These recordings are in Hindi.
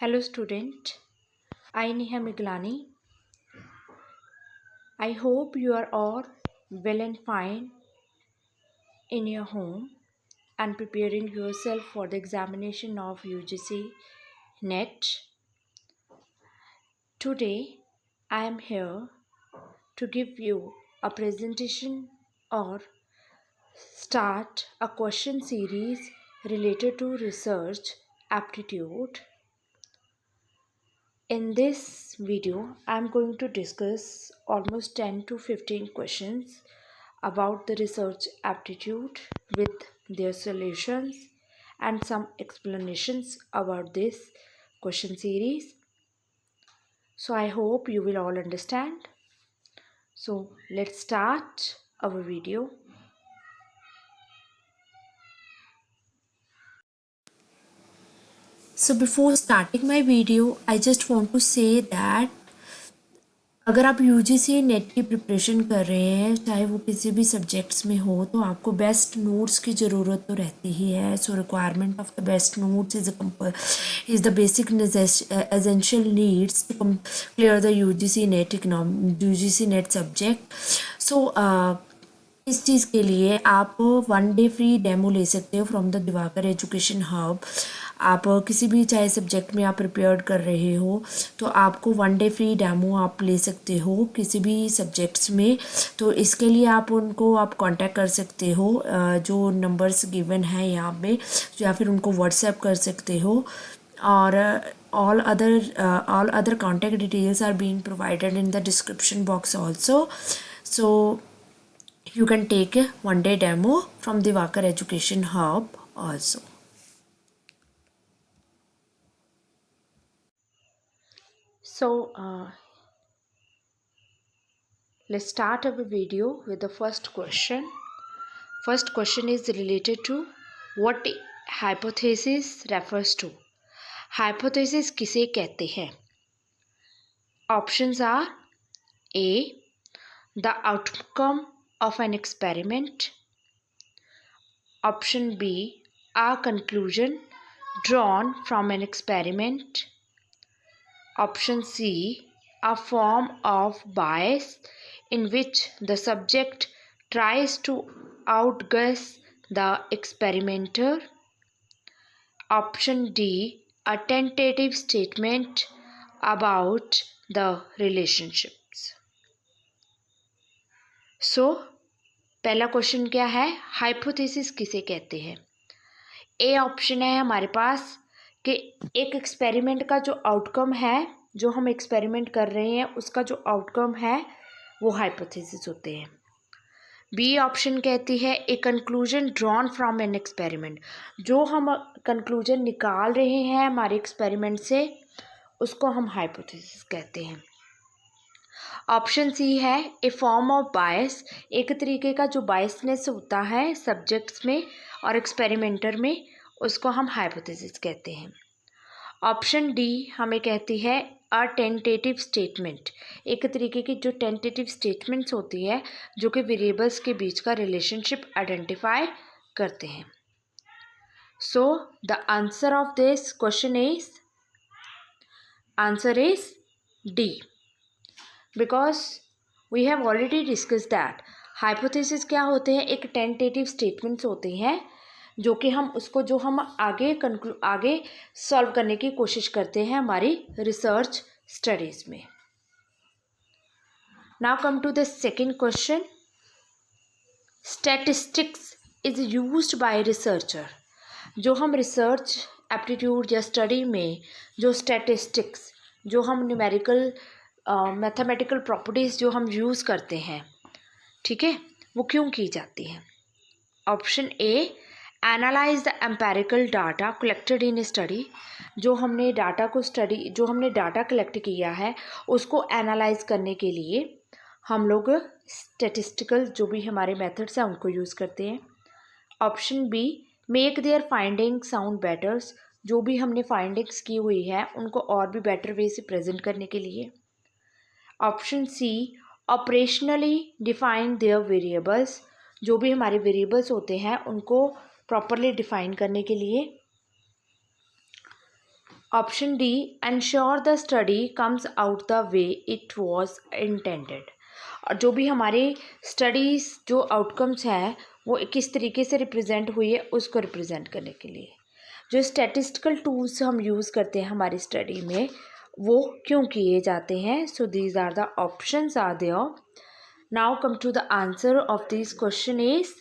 Hello student, I Neha Miglani. I hope you are all well and fine in your home and preparing yourself for the examination of UGC NET. Today I am here to give you a presentation or start a question series related to research aptitude. In this video, I am going to discuss almost 10 to 15 questions about the research aptitude with their solutions and some explanations about this question series. So I hope you will all understand. So let's start our video. So before starting my video, I just want to say that अगर आप यूजीसी नेट की प्रिपरेशन कर रहे हैं, चाहे वो किसी भी सब्जेक्ट्स में हो, तो आपको बेस्ट नोट्स की ज़रूरत तो रहती ही है. So requirement of the best notes is the basic essential needs to clear the UGC NET subject. So इस चीज़ के लिए आप 1 डे फ्री डेमो ले सकते हो from the Diwakar education hub. आप किसी भी चाहे सब्जेक्ट में आप प्रिपेयर कर रहे हो, तो आपको 1 डे फ्री डेमो आप ले सकते हो किसी भी सब्जेक्ट्स में. तो इसके लिए आप कांटेक्ट कर सकते हो, जो नंबर्स गिवन है यहाँ पे, या फिर उनको व्हाट्सएप कर सकते हो. और all other contact details are being provided in the description box also. So you can take a 1 day demo from the Vakar Education Hub also. So let's start our video with the first question. First question is related to what hypothesis refers to. Hypothesis किसे कहते हैं? Options are A. The outcome of an experiment. Option B. A conclusion drawn from an experiment. Option C. A form of bias in which the subject tries to outguess the experimenter. Option D. A tentative statement about the relationships. So, पहला क्वेश्चन क्या है? हाइपोथेसिस किसे कहते हैं? ए ऑप्शन है हमारे पास कि एक एक्सपेरिमेंट का जो आउटकम है, जो हम एक्सपेरिमेंट कर रहे हैं उसका जो आउटकम है वो हाइपोथेसिस होते हैं. बी ऑप्शन कहती है a conclusion drawn from an experiment. जो हम कंक्लूजन निकाल रहे हैं हमारे एक्सपेरिमेंट से उसको हम हाइपोथेसिस कहते हैं. ऑप्शन सी है ए फॉर्म ऑफ बायस. एक तरीके का जो बायसनेस होता है सब्जेक्ट्स में और एक्सपेरिमेंटर में, उसको हम हाइपोथेसिस कहते हैं. ऑप्शन डी हमें कहती है अ टेंटेटिव स्टेटमेंट. एक तरीके की जो टेंटेटिव स्टेटमेंट्स होती है जो कि वेरिएबल्स के बीच का रिलेशनशिप आइडेंटिफाई करते हैं. So the answer of this question is D. Because we have already discuss that hypothesis क्या होते हैं? एक टेंटेटिव स्टेटमेंट्स होते हैं जो कि हम आगे सॉल्व करने की कोशिश करते हैं हमारी रिसर्च स्टडीज़ में. Now come to the second question. Statistics is used by researcher. जो हम रिसर्च एप्टीट्यूड या स्टडी में जो स्टैटिस्टिक्स, जो हम न्यूमेरिकल मैथमेटिकल प्रॉपर्टीज़ जो हम यूज़ करते हैं, ठीक है, वो क्यों की जाती हैं? Option A analyse the empirical data collected in study. जो हमने डाटा कलेक्ट किया है उसको एनालाइज करने के लिए हम लोग स्टैटिस्टिकल जो भी हमारे मेथड्स हैं उनको यूज़ करते हैं. Option B make their finding sound betters. जो भी हमने फाइंडिंग्स की हुई है उनको और भी बेटर वे से प्रेजेंट करने के लिए. Option C operationally define their variables. जो भी हमारे वेरिएबल्स होते हैं उनको प्रॉपरली डिफाइन करने के लिए. Option D, ensure the study comes out the way it was intended. और जो भी हमारे स्टडीज़ जो आउटकम्स हैं वो किस तरीके से रिप्रेजेंट हुई है उसको रिप्रेजेंट करने के लिए जो स्टैटिस्टिकल टूल्स हम यूज़ करते हैं हमारी स्टडी में वो क्यों किए जाते हैं। So these are the options are there. Now come to the answer of this question is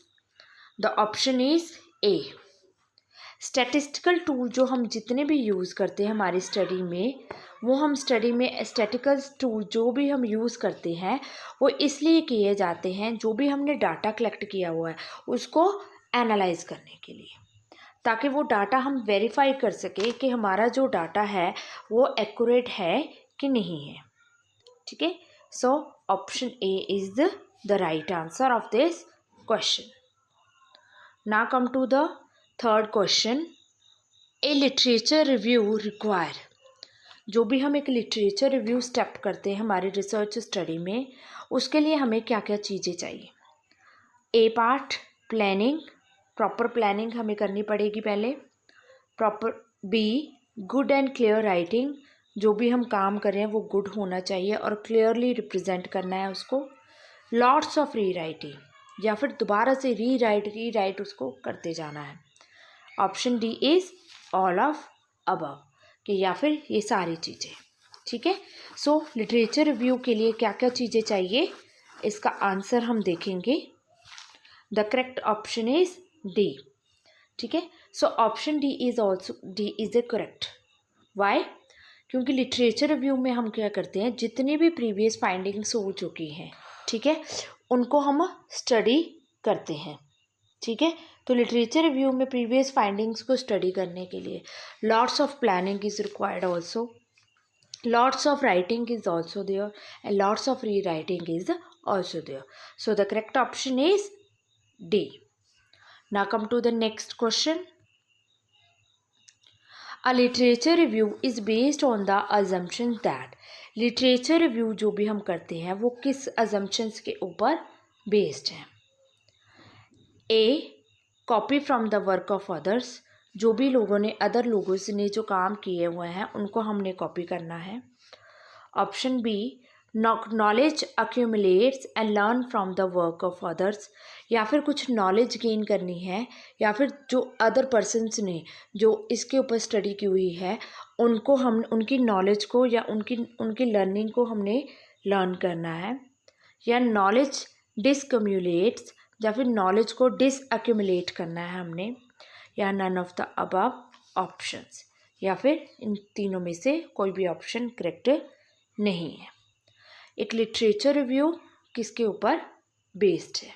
the option is A. Statistical tool जो हम जितने भी यूज़ करते हैं हमारी स्टडी में वो हम स्टडी में स्टैटिकल टूल जो भी हम यूज़ करते हैं वो इसलिए किए जाते हैं जो भी हमने डाटा कलेक्ट किया हुआ है उसको एनालाइज करने के लिए, ताकि वो डाटा हम वेरीफाई कर सके कि हमारा जो डाटा है वो एक्यूरेट है कि नहीं है। ठीक है, so option A is the right answer of this question. Now come to the third question, a literature review require. जो भी हम एक लिटरेचर रिव्यू स्टेप करते हैं हमारे रिसर्च स्टडी में उसके लिए हमें क्या क्या चीज़ें चाहिए। A part planning, proper planning हमें करनी पड़ेगी पहले। Proper B, good and clear writing, जो भी हम काम कर रहे हैं वो गुड होना चाहिए और क्लियरली रिप्रेजेंट करना है उसको। लॉट्स ऑफ री राइटिंग, या फिर दोबारा से रीराइट उसको करते जाना है। Option D is all of above, कि या फिर ये सारी चीज़ें। ठीक है, सो लिटरेचर रिव्यू के लिए क्या क्या चीज़ें चाहिए इसका आंसर हम देखेंगे। The correct option is D. ठीक है, so option D is a correct. Why? क्योंकि लिटरेचर रिव्यू में हम क्या करते हैं जितनी भी प्रीवियस फाइंडिंग्स हो चुकी हैं, ठीक है, उनको हम स्टडी करते हैं। ठीक है, तो लिटरेचर रिव्यू में प्रीवियस फाइंडिंग्स को स्टडी करने के लिए lots of planning is required also, lots of writing is also there and lots of rewriting is also there. So the correct option is D. Now come to the next question. A literature review is based on the assumption that. Literature review जो भी हम करते हैं वो किस अजम्पशंस के ऊपर बेस्ड है। A, copy from the work of others, जो भी लोगों ने अदर लोगों से ने जो काम किए हुए हैं उनको हमने कॉपी करना है। Option B, knowledge accumulates and learn from the work of others, या फिर कुछ नॉलेज गेन करनी है या फिर जो अदर पर्सनस ने जो इसके ऊपर स्टडी की हुई है उनको हम उनकी नॉलेज को या उनकी लर्निंग को हमने लर्न करना है। या नॉलेज डिसकम्युलेट्स, या फिर नॉलेज को डिसअक्यूमुलेट करना है हमने। या none of the above options, या फिर इन तीनों में से कोई भी ऑप्शन करेक्ट नहीं है। एक लिटरेचर रिव्यू किसके ऊपर बेस्ड है,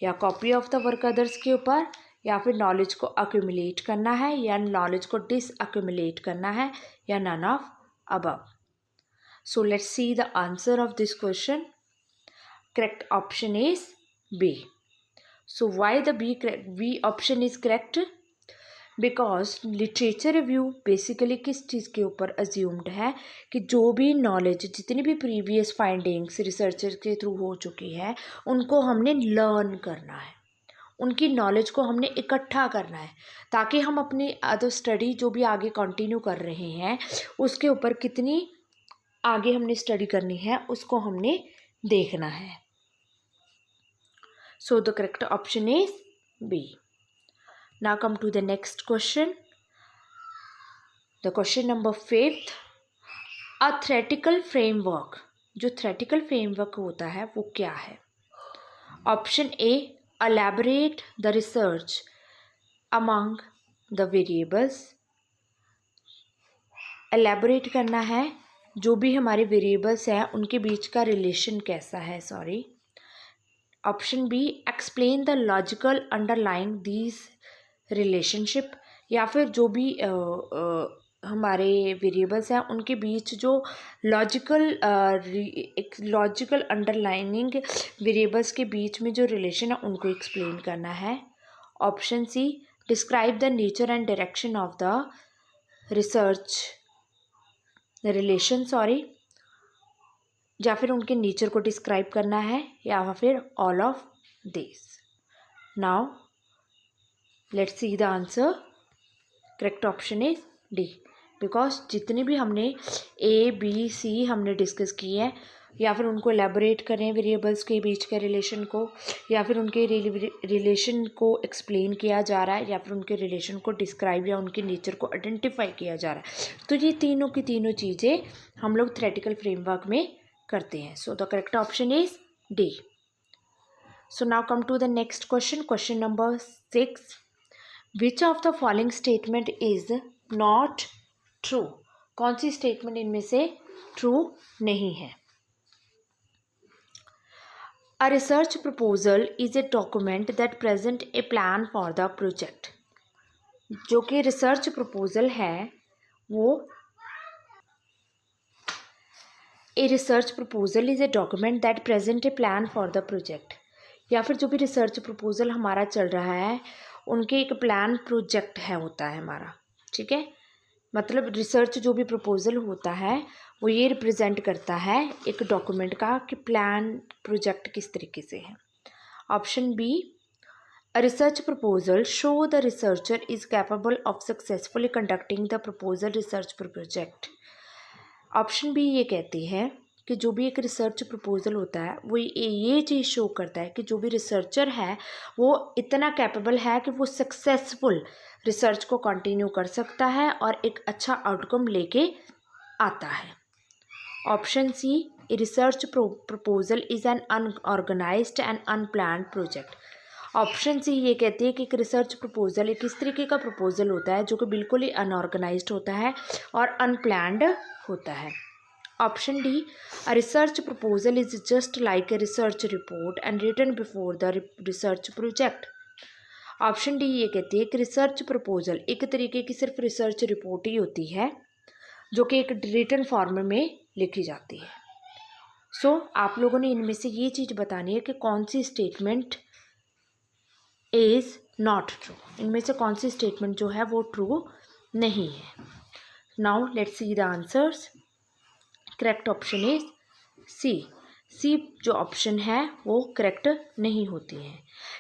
या copy of the work others के ऊपर, या फिर नॉलेज को अक्यूमुलेट करना है, या नॉलेज को डिसअक्यूमुलेट करना है, या none of above. So let's see the answer of this question. Correct option is B. So why the B option is correct? Because literature review basically किस चीज़ के ऊपर अज्यूम्ड है कि जो भी नॉलेज जितनी भी प्रीवियस फाइंडिंग्स रिसर्चर के थ्रू हो चुकी है उनको हमने लर्न करना है, उनकी नॉलेज को हमने इकट्ठा करना है, ताकि हम अपनी अदर स्टडी जो भी आगे कंटिन्यू कर रहे हैं उसके ऊपर कितनी आगे हमने स्टडी करनी है उसको हमने देखना है। So the correct option is B. Now come to the next question. The question number 5th. A theoretical framework. जो theoretical framework होता है वो क्या है? Option A, elaborate the research among the variables. Elaborate करना है जो भी हमारे variables हैं उनके बीच का relation कैसा है, sorry. Option B, explain the logical underlying these relationship, या फिर जो भी हमारे वेरिएबल्स हैं उनके बीच जो लॉजिकल अंडरलाइनिंग वेरिएबल्स के बीच में जो रिलेशन है उनको एक्सप्लेन करना है। Option C, describe the nature and direction of the research relation, sorry, या फिर उनके नेचर को डिस्क्राइब करना है, या फिर all of this. Now let's see the answer. Correct option is D. Because जितनी भी हमने ए बी सी हमने डिस्कस की है, या फिर उनको एलेबोरेट करें वेरिएबल्स के बीच के रिलेशन को, या फिर उनके रिलेशन को एक्सप्लेन किया जा रहा है, या फिर उनके रिलेशन को डिस्क्राइब या उनके नेचर को आइडेंटिफाई किया जा रहा है। तो ये तीनों की तीनों चीज़ें हम लोग थ्योरेटिकल फ्रेमवर्क में करते हैं। So the correct option is D. So now come to the next question, question number 6। Which of the following statement is not true? कौन सी स्टेटमेंट इनमें से ट्रू नहीं है? A research proposal is a document that present a plan for the project. जो कि रिसर्च प्रपोजल है वो ए research proposal is a document that present A plan for the project, या फिर जो भी रिसर्च प्रपोजल हमारा चल रहा है उनके एक प्लान प्रोजेक्ट है होता है हमारा, ठीक है। मतलब रिसर्च जो भी प्रपोजल होता है वो ये रिप्रेजेंट करता है एक डॉक्यूमेंट का कि प्लान प्रोजेक्ट किस तरीके से है। Option B, a research proposal show the researcher is capable of successfully conducting the proposal research project. Option B ये कहती है कि जो भी एक रिसर्च प्रपोजल होता है वो ये चीज़ शो करता है कि जो भी रिसर्चर है वो इतना कैपेबल है कि वो सक्सेसफुल रिसर्च को कंटिन्यू कर सकता है और एक अच्छा आउटकम लेके आता है। Option C, a research proposal is an unorganized and unplanned project. Option C ये कहती है कि एक रिसर्च प्रपोजल एक इस तरीके का प्रपोजल होता है जो कि बिल्कुल ही अनऑर्गेनाइज्ड होता है और अनप्लान्ड होता है। Option D, a research proposal is just like a research report and written before the research project. Option D ये कहती है कि रिसर्च प्रपोजल एक तरीके की सिर्फ रिसर्च रिपोर्ट ही होती है जो कि एक रिटन फॉर्म में लिखी जाती है। सो आप लोगों ने इनमें से ये चीज़ बतानी है कि कौन सी स्टेटमेंट इज़ नॉट ट्रू, इनमें से कौन सी स्टेटमेंट जो है वो ट्रू नहीं है। Now let's see the answers. Correct option is C. C जो ऑप्शन है वो करेक्ट नहीं होती है,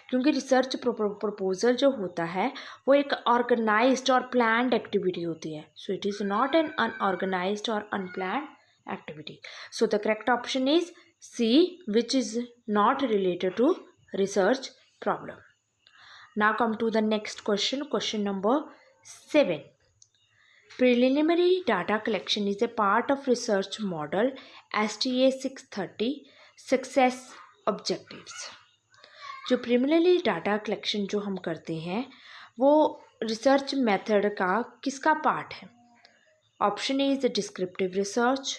क्योंकि रिसर्च प्रपोजल जो होता है वो एक ऑर्गेनाइज्ड और प्लान्ड एक्टिविटी होती है। So it is not an unorganised और unplanned activity. So the correct option is C, which is not related to research problem. Now come to the next question, question number 7. Preliminary data collection is a part of research model STA 630 success objectives. जो प्रिलिमिनरी डाटा कलेक्शन जो हम करते हैं वो रिसर्च मेथड का किसका पार्ट है? Option A is descriptive research,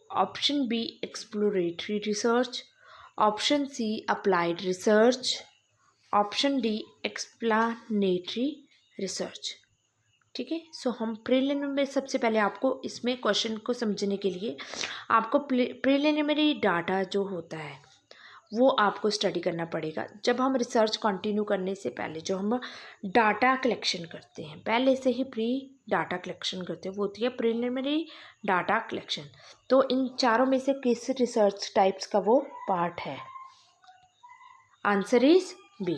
option B exploratory research, option C applied research, option D explanatory research. ठीक है, सो हम प्रीलिमिनरी में सबसे पहले आपको इसमें क्वेश्चन को समझने के लिए आपको प्रीलिमिनरी डाटा जो होता है वो आपको स्टडी करना पड़ेगा। जब हम रिसर्च कंटिन्यू करने से पहले जो हम डाटा कलेक्शन करते हैं, पहले से ही प्री डाटा कलेक्शन करते हैं, वो होती है प्रीलिमिनरी डाटा कलेक्शन। तो इन चारों में से किस रिसर्च टाइप्स का वो पार्ट है? Answer is B.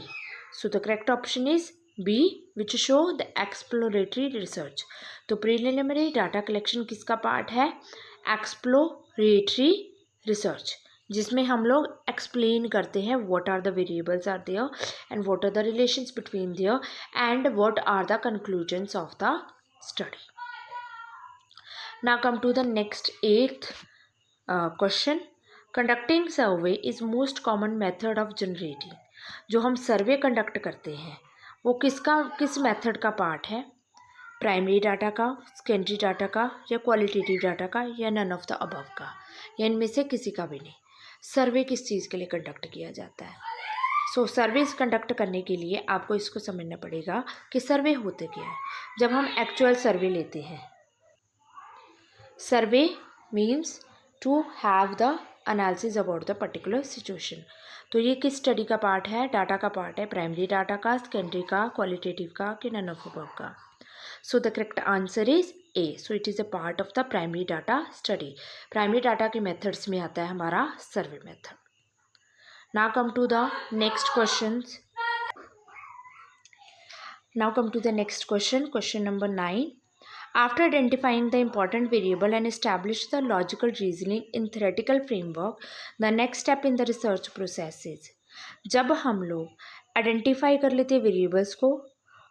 So the correct option is B, which show the exploratory research. तो प्रीलिमिनरी डाटा कलेक्शन किसका पार्ट है? एक्सप्लोरेटरी रिसर्च, जिसमें हम लोग एक्सप्लेन करते हैं what are the variables are there and what are the relations between their and what are the conclusions of the study. Now come to the next 8th question. Conducting survey is most common method of generating. जो हम सर्वे कंडक्ट करते हैं वो किस मेथड का पार्ट है? प्राइमरी डाटा का, सेकेंडरी डाटा का, या क्वालिटेटिव डाटा का, या नन ऑफ द अबव का, या इनमें से किसी का भी नहीं। सर्वे किस चीज़ के लिए कंडक्ट किया जाता है? सो सर्वेस कंडक्ट करने के लिए आपको इसको समझना पड़ेगा कि सर्वे होते क्या है। जब हम एक्चुअल सर्वे लेते हैं, survey means to have the analysis about the particular situation. तो ये किस स्टडी का पार्ट है? डाटा का पार्ट है। प्राइमरी डाटा का, सेकेंडरी का, क्वालिटेटिव का, कि नन ऑफ अबव का? So the correct answer is A. So it is a part of the primary data study. Primary data के मेथड्स में आता है हमारा survey method. Now come to the next questions. Now come to the next question, question number 9। After identifying the important variable and establish the logical reasoning in theoretical framework, the next step in the research process is, जब हम लोग आइडेंटिफाई कर लेते हैं वेरिएबल्स को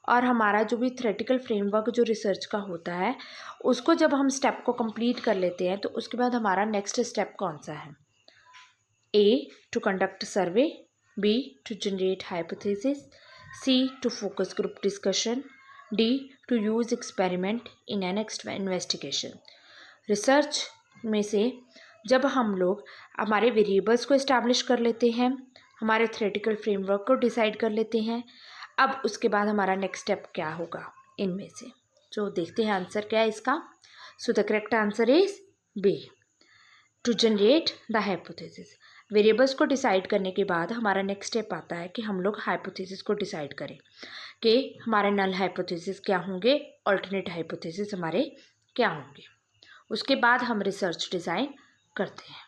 और हमारा जो भी थ्योरेटिकल फ्रेमवर्क जो रिसर्च का होता है उसको जब हम स्टेप को कंप्लीट कर लेते हैं तो उसके बाद हमारा नेक्स्ट स्टेप कौन सा है? A, to conduct survey, B, to generate hypothesis, C, to focus group discussion, D, to use experiment in an investigation. Research में से जब हम लोग हमारे वेरिएबल्स को इस्टेब्लिश कर लेते हैं, हमारे थ्योरेटिकल फ्रेमवर्क को डिसाइड कर लेते हैं, अब उसके बाद हमारा नेक्स्ट स्टेप क्या होगा इनमें से, जो देखते हैं आंसर क्या है इसका। So the correct answer is B, to generate the hypothesis. Variables को डिसाइड करने के बाद हमारा नेक्स्ट स्टेप आता है कि हम लोग हाइपोथेसिस को डिसाइड करें कि हमारे नल हाइपोथेसिस क्या होंगे, अल्टरनेट हाइपोथेसिस हमारे क्या होंगे। उसके बाद हम रिसर्च डिज़ाइन करते हैं।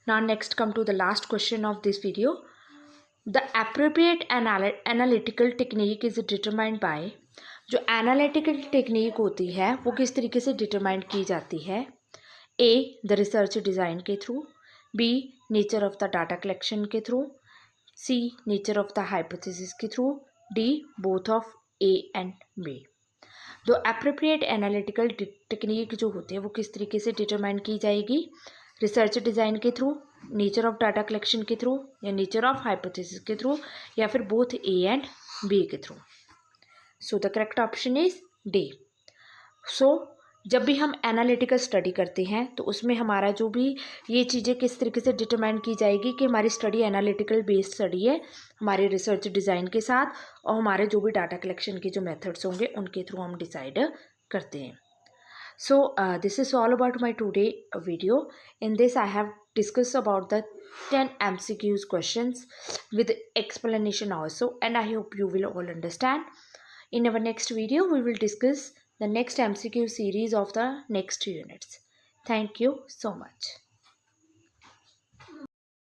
Now next come to the last question of this video. The appropriate analytical technique is determined by, जो एनालिटिकल टेक्निक होती है वो किस तरीके से डिटरमाइंड की जाती है? ए, द रिसर्च डिज़ाइन के through, B, nature of the data collection के through, C, nature of the hypothesis के through, D, both of A and B. तो एप्रोप्रिएट एनालिटिकल टेक्निक जो होती है वो किस तरीके से डिटरमाइन की जाएगी? रिसर्च डिज़ाइन के through, nature of data collection के थ्रू, या नेचर ऑफ हाइपोथेसिस के थ्रू, या फिर बोथ ए एंड बी के through. So the correct option is D. So जब भी हम एनालिटिकल स्टडी करते हैं तो उसमें हमारा जो भी ये चीज़ें किस तरीके से डिटरमाइन की जाएगी कि हमारी स्टडी एनालिटिकल बेस्ड स्टडी है हमारे रिसर्च डिज़ाइन के साथ, और हमारे जो भी डाटा कलेक्शन के जो मेथड्स होंगे उनके थ्रू हम डिसाइड करते हैं। So this is all about my today video. In this I have discussed about the 10 MCQs questions with explanation also, and I hope you will all understand. In our next video we will discuss the next MCQ series of the next units. Thank you so much.